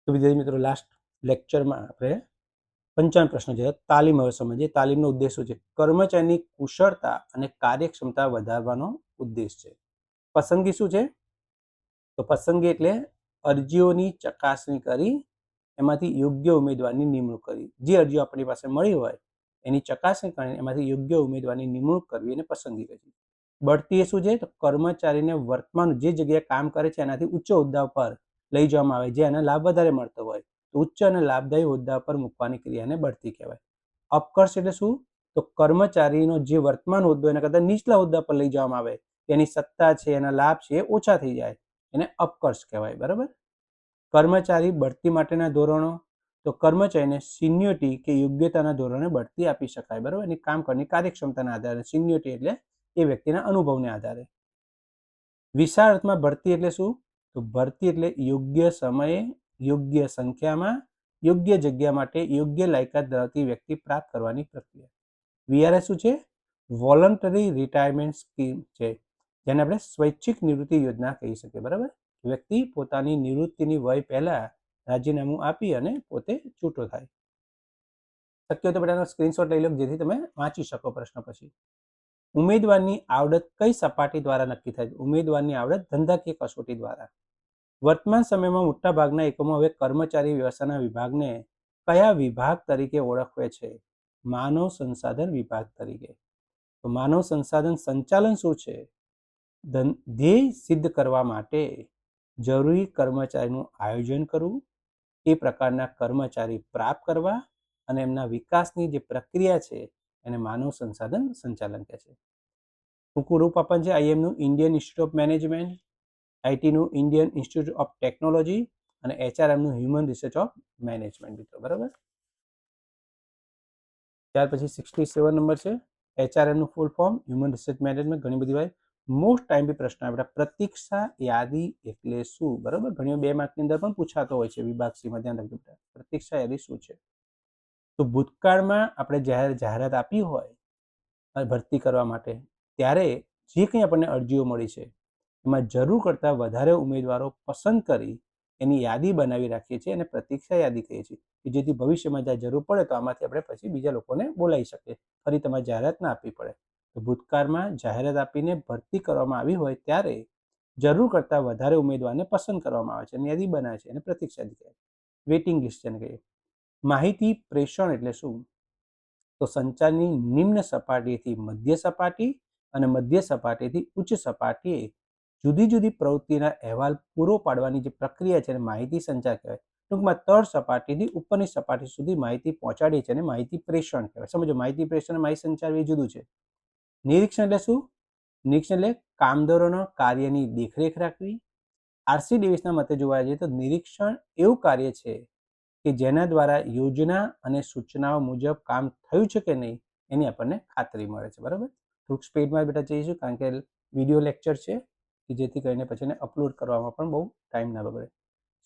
તો વિદ્યાર્થી મિત્રો લાસ્ટ લેક્ચરમાં આપણે 55 પ્રશ્નો છે. તાલીમ હવે સમજીએ. તાલીમનો ઉદ્દેશ શું છે? કર્મચારીની કુશળતા અને કાર્યક્ષમતા વધારવાનો ઉદ્દેશ છે. પસંદગી શું છે? તો પસંદગી એટલે અરજીઓની ચકાસણી કરી એમાંથી યોગ્ય ઉમેદવારની નિમણૂક કરવી. જે અરજીઓ આપણી પાસે મળી હોય એની ચકાસણી કરીને એમાંથી યોગ્ય ઉમેદવારની નિમણૂક કરવી અને પસંદગી કરવી. બઢતી એ શું છે? તો કર્મચારીને વર્તમાન જે જગ્યાએ કામ કરે છે એનાથી ઉચ્ચ હોદ્દા પર લઈ જવામાં આવે, જે એને લાભ વધારે મળતો હોય તો ઉચ્ચ અને લાભદાયી હોદ્દા પર મૂકવાની ક્રિયાને બઢતી કહેવાય. અપકર્ષ એટલે શું? તો કર્મચારીનો જે વર્તમાન હોદ્દો એના કરતાં નીચલા હોદ્દા પર લઈ જવામાં આવે, એની સત્તા છે, એના લાભ છે એ ઓછા થઈ જાય, એને અપકર્ષ કહેવાય. બરાબર. કર્મચારી બઢતી માટેના ધોરણો, તો કર્મચારીને સિનિયોરિટી કે યોગ્યતાના ધોરણે બઢતી આપી શકાય. બરાબર. એની કામ કરવાની કાર્યક્ષમતાના આધારે. સિનિયોરિટી એટલે એ વ્યક્તિના અનુભવને આધારે. વિશાળ અર્થમાં બઢતી એટલે શું? તો ભરતી એટલે યોગ્ય સમયે, યોગ્ય સંખ્યામાં, યોગ્ય જગ્યા માટે યોગ્ય લાયકાત ધરાવતી વ્યક્તિ પ્રાપ્ત કરવાની પ્રક્રિયા. વીઆરએસ શું છે? વોલન્ટરી રિટાયરમેન્ટ સ્કીમ છે, જેને આપણે સ્વૈચ્છિક નિવૃત્તિ યોજના કહી શકીએ. બરાબર. વ્યક્તિ પોતાની નિવૃત્તિની વય પહેલા રાજીનામું આપી અને પોતે છૂટો થાય. શક્ય હોય તો બધાનો સ્ક્રીનશોટ લઈ લો જેથી તમે વાંચી શકો પ્રશ્ન પછી. ઉમેદવારની આવડત કઈ સપાટી દ્વારા નક્કી થાય? ઉમેદવારની આવડત ધંધાકીય કસોટી દ્વારા. વર્તમાન સમયમાં મોટાભાગના એકમો હવે કર્મચારી વ્યવસ્થાના વિભાગને કયા વિભાગ તરીકે ઓળખવે છે? માનવ સંસાધન વિભાગ તરીકે. તો માનવ સંસાધન સંચાલન શું છે? ધ્યેય સિદ્ધ કરવા માટે જરૂરી કર્મચારીનું આયોજન કરવું, એ પ્રકારના કર્મચારી પ્રાપ્ત કરવા અને એમના વિકાસની જે પ્રક્રિયા છે એને માનવ સંસાધન સંચાલન કહે છે. ટૂંકું રૂપ આપણ છે આઈએમનું ઇન્ડિયન ઇન્સ્ટિટ્યૂટ ઓફ મેનેજમેન્ટ, આઈટીનું ઇન્ડિયન ઇન્સ્ટિટ્યૂટ ઓફ ટેકનોલોજી અને એચઆરએમનું હ્યુમન રિસર્ચ ઓફ મેનેજમેન્ટ. મિત્રો બરાબર. ત્યાર પછી 67 નંબર છે એચઆરએમનું full form human research management. ઘણી બધી વાર મોસ્ટ ટાઈમ બી પ્રશ્ન આપણે પ્રતીક્ષા યાદી એટલે શું? બરાબર. ઘણી 2 માર્કની અંદર પણ પૂછાતો હોય છે વિભાગ સીમાં. ધ્યાન રાખજો. પ્રતીક્ષા યાદી શું છે? તો ભૂતકાળમાં આપણે જાહેરાત આપી હોય ભરતી કરવા માટે ત્યારે જે કંઈ આપણને અરજીઓ મળી છે એમાં જરૂર કરતાં વધારે ઉમેદવારો પસંદ કરી એની યાદી બનાવી રાખીએ છીએ અને પ્રતીક્ષા યાદી કહીએ છીએ, કે જેથી ભવિષ્યમાં જ્યાં જરૂર પડે તો આમાંથી આપણે પછી બીજા લોકોને બોલાવી શકીએ, ફરી તમારે જાહેરાત ના આપવી પડે. તો ભૂતકાળમાં જાહેરાત આપીને ભરતી કરવામાં આવી હોય ત્યારે જરૂર કરતાં વધારે ઉમેદવારને પસંદ કરવામાં આવે છે અને યાદી બનાવે છે અને પ્રતીક્ષા યાદી કહેવાય. વેઇટિંગ લિસ્ટ જેને કહીએ. માહિતી પ્રેષણ એટલે શું? તો સંચારની નિમ્ન સપાટીથી મધ્ય સપાટી અને મધ્ય સપાટીથી ઉચ્ચ સપાટીએ જુદી જુદી પ્રવૃત્તિના અહેવાલ પૂરો પાડવાની જે પ્રક્રિયા છે એને માહિતી સંચાર કહેવાય. ટૂંકમાં તળ સપાટીથી ઉપરની સપાટી સુધી માહિતી પહોંચાડી છે અને માહિતી પ્રેષણ કહેવાય. સમજો, માહિતી પ્રેષણ અને માહિતી સંચાર એ જુદું છે. નિરીક્ષણ એટલે શું? નિરીક્ષણ એટલે કામદારોના કાર્યની દેખરેખ રાખવી. આરસી ડેવિસના મતે જોવા જઈએ તો નિરીક્ષણ એવું કાર્ય છે કે જેના દ્વારા યોજના અને સૂચનાઓ મુજબ કામ થયું છે કે નહીં એની આપણને ખાતરી મળે છે. બરાબર. ટૂંક સ્પીડમાં બેટા જઈશું કારણ કે વિડીયો લેક્ચર છે, કે જેથી કરીને પછી એને અપલોડ કરવામાં પણ બહુ ટાઈમ ના બગડે.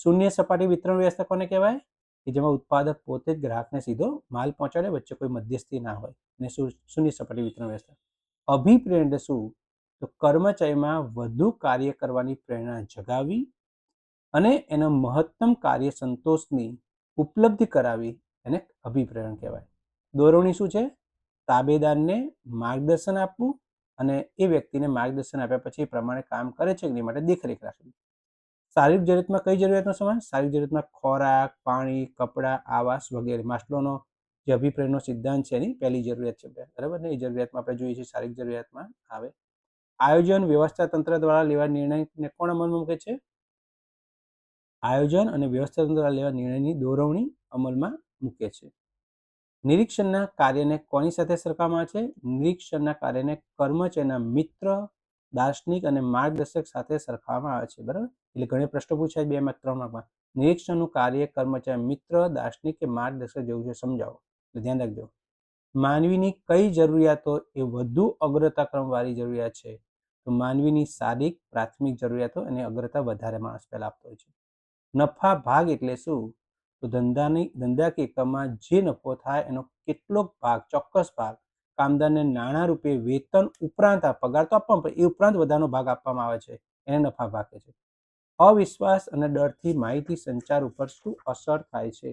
શૂન્ય સપાટી વિતરણ વ્યવસ્થા કોને કહેવાય? કે જેમાં ઉત્પાદક પોતે જ ગ્રાહકને સીધો માલ પહોંચાડે, વચ્ચે કોઈ મધ્યસ્થી ના હોય, અને શૂન્ય સપાટી વિતરણ વ્યવસ્થા. અભિપ્રેરણ એટલે શું? તો કર્મચારીમાં વધુ કાર્ય કરવાની પ્રેરણા જગાવી અને એનો મહત્તમ કાર્ય સંતોષની ઉપલબ્ધિ કરાવી એને અભિપ્રેરણ કહેવાય. દોરવણી શું છે? તાબેદારને માર્ગદર્શન આપવું અને એ વ્યક્તિને માર્ગદર્શન આપ્યા પછી એ પ્રમાણે કામ કરે છે એ માટે દેખરેખ રાખવી. શારીરિક જરૂરિયાતમાં કઈ જરૂરિયાતનો સમાવેશ? શારીરિક જરૂરિયાતમાં ખોરાક, પાણી, કપડાં, આવાસ વગેરે. માસ્લોનો જે અભિપ્રેરણનો સિદ્ધાંત છે એની પહેલી જરૂરિયાત છે. બરાબર ને? એ જરૂરિયાતમાં આપણે જોઈએ છીએ શારીરિક જરૂરિયાતમાં આવે. આયોજન વ્યવસ્થા તંત્ર દ્વારા લેવા નિર્ણયને કોણ અમલમાં મૂકે છે? આયોજન અને વ્યવસ્થા તંત્ર દ્વારા લેવા નિર્ણયની દોરવણી અમલમાં મૂકે છે. નિરીક્ષણના કાર્યને કોની સાથે સરખાવવામાં આવે છે? નિરીક્ષણના કાર્યને કર્મચારીના મિત્ર, દાર્શનિક અને માર્ગદર્શક સાથે સરખાવવામાં આવે છે. બરાબર. એટલે ઘણા પ્રશ્નો પૂછાય 2 માર્ક 3 માર્કમાં. નિરીક્ષણનું કાર્ય કર્મચારી મિત્ર, દાર્શનિક કે માર્ગદર્શક જેવું છે, સમજાવો. એટલે ધ્યાન રાખજો. માનવીની કઈ જરૂરિયાતો એ વધુ અગ્રતા ક્રમવાળી જરૂરિયાત છે? તો માનવીની શારીરિક પ્રાથમિક જરૂરિયાતો અને અગ્રતા વધારે માણસ પહેલા આપતો હોય છે. નફા ભાગ એટલે શું? તો ધંધાકીય એકમમાં જે નફો થાય એનો કેટલોક ભાગ, ચોક્કસ ભાગ કામદારને નાણાં રૂપે વેતન ઉપરાંત પગાર તો આપવામાં, એ ઉપરાંત વધારાનો ભાગ આપવામાં આવે છે એને નફા ભાગ કહે છે. અવિશ્વાસ અને ડરથી માહિતી સંચાર ઉપર શું અસર થાય છે?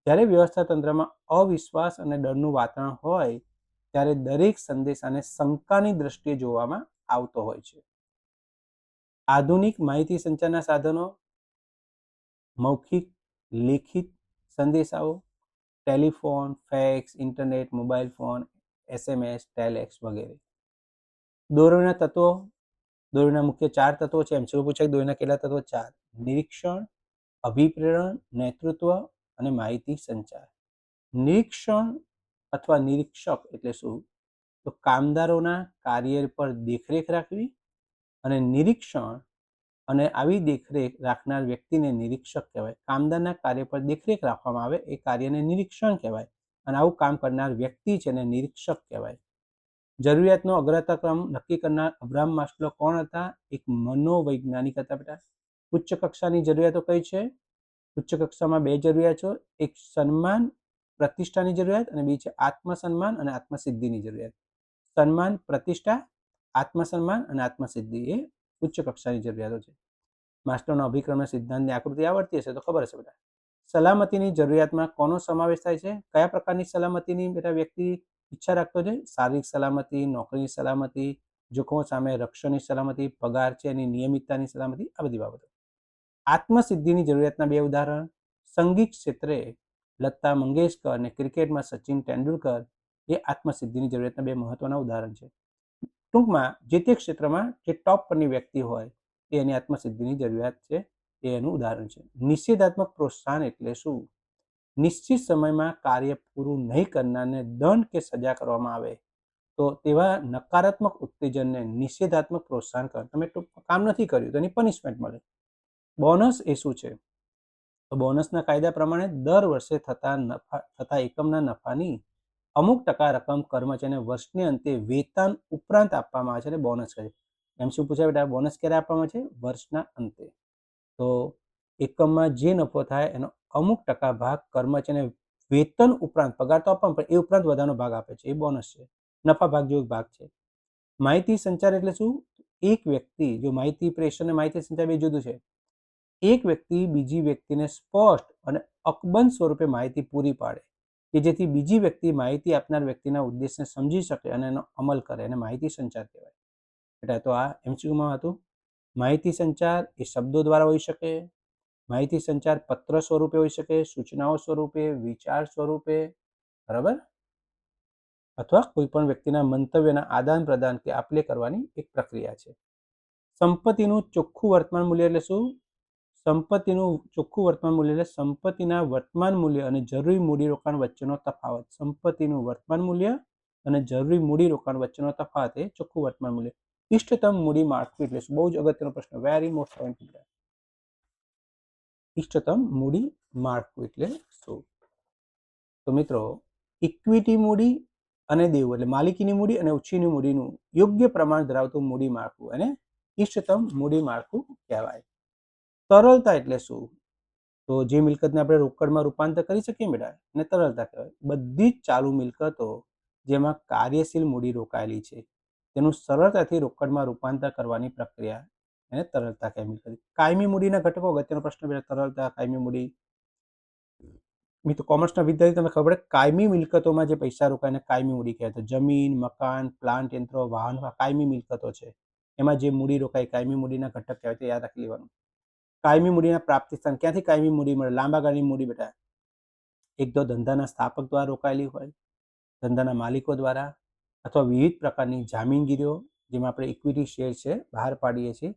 જ્યારે વ્યવસ્થા તંત્રમાં અવિશ્વાસ અને ડરનું વાતાવરણ હોય ત્યારે દરેક સંદેશાને શંકાની દ્રષ્ટિએ જોવામાં આવતો હોય છે. આધુનિક માહિતી સંચારના સાધનો મૌખિક, લેખિત સંદેશાઓ, telephone, fax, internet, mobile phone, SMS, ટેલેક્સ વગેરે. દોરવણીના તત્વો, દોરવણીના મુખ્ય 4 તત્વો છે. એમસીક્યુ પૂછાય દોરવણીના કેટલા તત્વો? 4. નિરીક્ષણ, અભિપ્રેરણ, નેતૃત્વ અને માહિતી સંચાર. નિરીક્ષણ અથવા નિરીક્ષક એટલે શું? તો કામદારોના કાર્ય પર દેખરેખ રાખવી, અને નિરીક્ષણ અને આવી દેખરેખ રાખનાર વ્યક્તિને નિરીક્ષક કહેવાય. કામદારના કાર્ય પર દેખરેખ રાખવામાં આવે એ કાર્યને નિરીક્ષણ કહેવાય, અને આવું કામ કરનાર વ્યક્તિ છે એને નિરીક્ષક કહેવાય. જરૂરિયાતનો અગ્રતાક્રમ નક્કી કરનાર અબ્રાહમ માસ્લો કોણ હતા? એક મનોવૈજ્ઞાનિક હતા બેટા. ઉચ્ચ કક્ષાની જરૂરિયાતો કઈ છે? ઉચ્ચ કક્ષામાં 2 જરૂરિયાતો, એક સન્માન પ્રતિષ્ઠાની જરૂરિયાત અને બીજી છે આત્મસન્માન અને આત્મસિદ્ધિની જરૂરિયાત. સન્માન, પ્રતિષ્ઠા, આત્મસન્માન અને આત્મસિદ્ધિ એ ઉચ્ચ કક્ષાની જરૂરિયાતો છે. માસ્લોના અભિક્રમના સિદ્ધાંતની આકૃતિ આવડતી હશે તો ખબર હશે બેટા. સલામતીની જરૂરિયાતમાં કોનો સમાવેશ થાય છે? કયા પ્રકારની સલામતીની બેટા વ્યક્તિ ઈચ્છા રાખતો છે? શારીરિક સલામતી, નોકરીની સલામતી, જોખમો સામે રક્ષણની સલામતી, પગાર છે એની નિયમિતતાની સલામતી, આ બધી બાબતો. આત્મસિદ્ધિની જરૂરિયાતના 2 ઉદાહરણ. સંગીત ક્ષેત્રે લતા મંગેશકર અને ક્રિકેટમાં સચિન તેંડુલકર એ આત્મસિદ્ધિની જરૂરિયાતના 2 મહત્વના ઉદાહરણ છે. ટૂંકમાં જે તે ક્ષેત્રમાં જે ટોપ પરની વ્યક્તિ હોય એ એની આત્મસિદ્ધિની જરૂરિયાત છે એ એનું ઉદાહરણ છે. નિષેધાત્મક પ્રોત્સાહન એટલે શું? નિશ્ચિત સમયમાં કાર્ય પૂરું નહીં કરનારને દંડ કે સજા કરવામાં આવે તો તેવા નકારાત્મક ઉત્તેજનને નિષેધાત્મક પ્રોત્સાહન કરે. તમે કામ નથી કર્યું તો એની પનિશમેન્ટ મળે. બોનસ એ શું છે? તો બોનસના કાયદા પ્રમાણે દર વર્ષે થતા એકમના નફાની અમુક ટકા રકમ કર્મચારીને વર્ષને અંતે વેતન ઉપરાંત આપવામાં આવે છે અને બોનસ કહે છે. એમસીક્યુ પૂછાય બેટા બોનસ ક્યારે આપવામાં છે? વર્ષના અંતે. તો એકમમાં જે નફો થાય એનો અમુક ટકા ભાગ કર્મચારીને વેતન ઉપરાંત, પગાર તો આપવામાં પણ એ ઉપરાંત વધારાનો ભાગ આપે છે, એ બોનસ છે. નફા ભાગ જેવો ભાગ છે. માહિતી સંચાર એટલે શું? એક વ્યક્તિ, જો માહિતી પ્રેષણ અને માહિતી સંચાર બે જુદું છે. એક વ્યક્તિ બીજી વ્યક્તિને સ્પષ્ટ અને અકબંધ સ્વરૂપે માહિતી પૂરી પાડે કે જેથી બીજી વ્યક્તિ માહિતી આપનાર વ્યક્તિના ઉદ્દેશને સમજી શકે અને એનો અમલ કરે, એને માહિતી સંચાર કહેવાય. એટલે તો આ એમસીક્યુમાં હતું. માહિતી સંચાર એ શબ્દો દ્વારા હોઈ શકે, માહિતી સંચાર પત્ર સ્વરૂપે હોઈ શકે, સૂચનાઓ સ્વરૂપે, વિચાર સ્વરૂપે, બરાબર, અથવા કોઈ પણ વ્યક્તિના મંતવ્યના આદાન પ્રદાન કે આપલે કરવાની એક પ્રક્રિયા છે. સંપત્તિનું ચોખ્ખું વર્તમાન મૂલ્ય એટલે શું? સંપત્તિનું ચોખ્ખું વર્તમાન મૂલ્ય એટલે સંપત્તિના વર્તમાન મૂલ્ય અને જરૂરી મૂડીરોકાણ વચ્ચેનો તફાવત. સંપત્તિનું વર્તમાન મૂલ્ય અને જરૂરી મૂડીરોકાણ વચ્ચેનો તફાવત એ ચોખ્ખું વર્તમાન મૂલ્ય. ઇષ્ટતમ મૂડી માળખું એટલે શું? બહુ જ અગત્યનો પ્રશ્ન, વેરી મોસ્ટ પોઈન્ટ. ઇષ્ટતમ મૂડી માળખું એટલે શું? તો મિત્રો, ઇક્વિટી મૂડી અને દેવું એટલે માલિકીની મૂડી અને ઉછીની મૂડીનું યોગ્ય પ્રમાણ ધરાવતું મૂડી માળખું અને ઇષ્ટતમ મૂડી માળખું કહેવાય. તરલતા એટલે શું? તો જે મિલકતને આપણે રોકડમાં રૂપાંતર કરી શકીએ બેટા એને તરલતા કહેવાય. બધી જ ચાલુ મિલકતો જેમાં કાર્યશીલ મૂડી રોકાયેલી છે તેનું સરળતાથી રોકડમાં રૂપાંતર કરવાની પ્રક્રિયા એને તરલતા કહેવાય. કાયમી મૂડીના ઘટકો, અગત્યનો પ્રશ્ન બેટા, તરલતા, કાયમી મૂડી. મિત્રો કોમર્સના વિદ્યાર્થી તમે ખબર પડે, કાયમી મિલકતોમાં જે પૈસા રોકાઈને કાયમી મૂડી કહેવાય. તો જમીન, મકાન, પ્લાન્ટ, યંત્રો, વાહન કાયમી મિલકતો છે, એમાં જે મૂડી રોકાય કાયમી મૂડીના ઘટક કહેવાય. તે યાદ રાખી લેવાનું. કાયમી મૂડીના પ્રાપ્તિ સ્થાન, ક્યાંથી કાયમી મૂડી મળે? લાંબા ગાળાની મૂડી બેટા એક તો ધંધાના સ્થાપક દ્વારા રોકાયેલી હોય, ધંધાના માલિકો દ્વારા, અથવા વિવિધ પ્રકારની જામીનગીરીઓ જેમાં આપણે ઇક્વિટી શેર છે બહાર પાડીએ છીએ,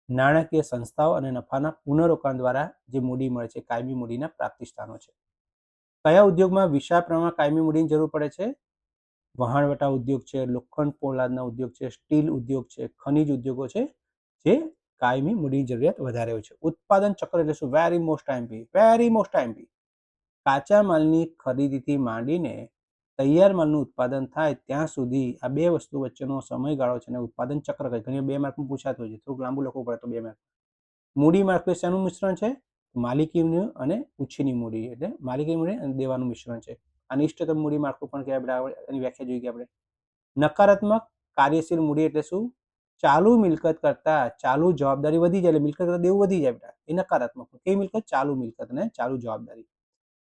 નાણાકીય સંસ્થાઓ અને નફાના પુનરોકાણ દ્વારા જે મૂડી મળે છે કાયમી મૂડીના પ્રાપ્તિ સ્થાનો છે. કયા ઉદ્યોગમાં વિશાળ પ્રમાણમાં કાયમી મૂડીની જરૂર પડે છે? વહાણવટા ઉદ્યોગ છે, લોખંડ પોલાદના ઉદ્યોગ છે, સ્ટીલ ઉદ્યોગ છે, ખનિજ ઉદ્યોગો છે જે કાયમી મૂડીની જરૂરિયાત વધારે હોય છે. ઉત્પાદન ચક્ર એટલે શું? Very most IMP. કાચા માલની ખરીદીથી માંડીને તૈયાર માલનું ઉત્પાદન થાય ત્યાં સુધી આ બે વસ્તુ વચ્ચેનો સમયગાળો છે અને ઉત્પાદન ચક્ર કહે. ઘણી 2 માર્કમાં પૂછાતું હોય છે, થોડુંક લાંબુ લખવું પડે તો 2 માર્ક. મૂડી માળખું શેનું મિશ્રણ છે? માલિકીનું અને ઉછીની મૂડી એટલે માલિકીની મૂડી અને દેવાનું મિશ્રણ છે. અને ઇષ્ટતમ મૂડી માળખું પણ કહેવાય. એની વ્યાખ્યા જોઈ કે આપણે. નકારાત્મક કાર્યશીલ મૂડી એટલે શું? ચાલુ મિલકત કરતા ચાલુ જવાબદારી વધી જાય એટલે મિલકત કરતા દેવું વધી જાય બેટા, એ નકારાત્મક. કઈ મિલકત? ચાલુ મિલકત અને ચાલુ જવાબદારી.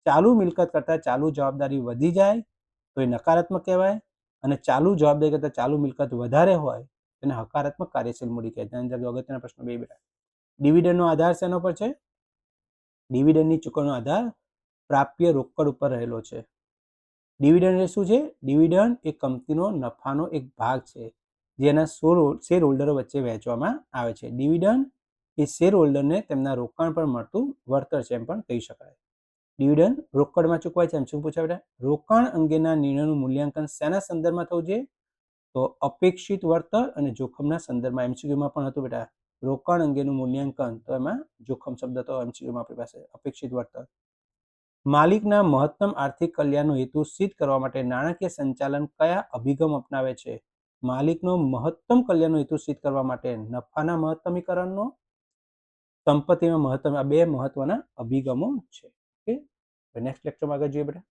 ચાલુ મિલકત કરતા ચાલુ જવાબદારી વધી જાય તો એ નકારાત્મક કહેવાય, અને ચાલુ જવાબદારી કરતા ચાલુ મિલકત વધારે હોય તેને હકારાત્મક કાર્યશીલ મૂડી કહેવાય. ધ્યાન રાખજો, અગત્યના પ્રશ્નો બે બેટા. ડિવિડન્ડનો આધાર શેના પર છે? ડિવિડન્ડની ચૂકવણીનો આધાર પ્રાપ્ય રોકડ ઉપર રહેલો છે. ડિવિડન્ડ એ શું છે? ડિવિડન્ડ એ કંપનીનો નફાનો એક ભાગ છે જેના શેર હોલ્ડરો વચ્ચે વહેંચવામાં આવે છે. ડિવિડન્ડ એ શેર હોલ્ડરને તેમના રોકાણ પર મળતું વળતર છે એમ પણ કહી શકાય. ડિવિડન્ડ રોકડમાં ચૂકવાય છે એમ શું પૂછાય બેટા? રોકાણ અંગેના નિર્ણયનું મૂલ્યાંકન શેના સંદર્ભમાં થવું જોઈએ? તો અપેક્ષિત વળતર અને જોખમના સંદર્ભમાં. એમસીક્યુમાં પણ હતું બેટા, રોકાણ અંગેનું મૂલ્યાંકન, તો એમાં જોખમ શબ્દ તો એમસીક્યુમાં આપણી પાસે અપેક્ષિત વળતર. માલિકના મહત્તમ આર્થિક કલ્યાણનો હેતુ સિદ્ધ કરવા માટે નાણાકીય સંચાલન કયા અભિગમ અપનાવે છે? માલિકનો મહત્તમ કલ્યાણનો હેતુ સિદ્ધ કરવા માટે નફાના મહત્તમીકરણનો, સંપત્તિમાં મહત્તમ, આ બે મહત્વના અભિગમો છે. ઓકે, નેક્સ્ટ લેક્ચરમાં આગળ જોઈએ બેટા.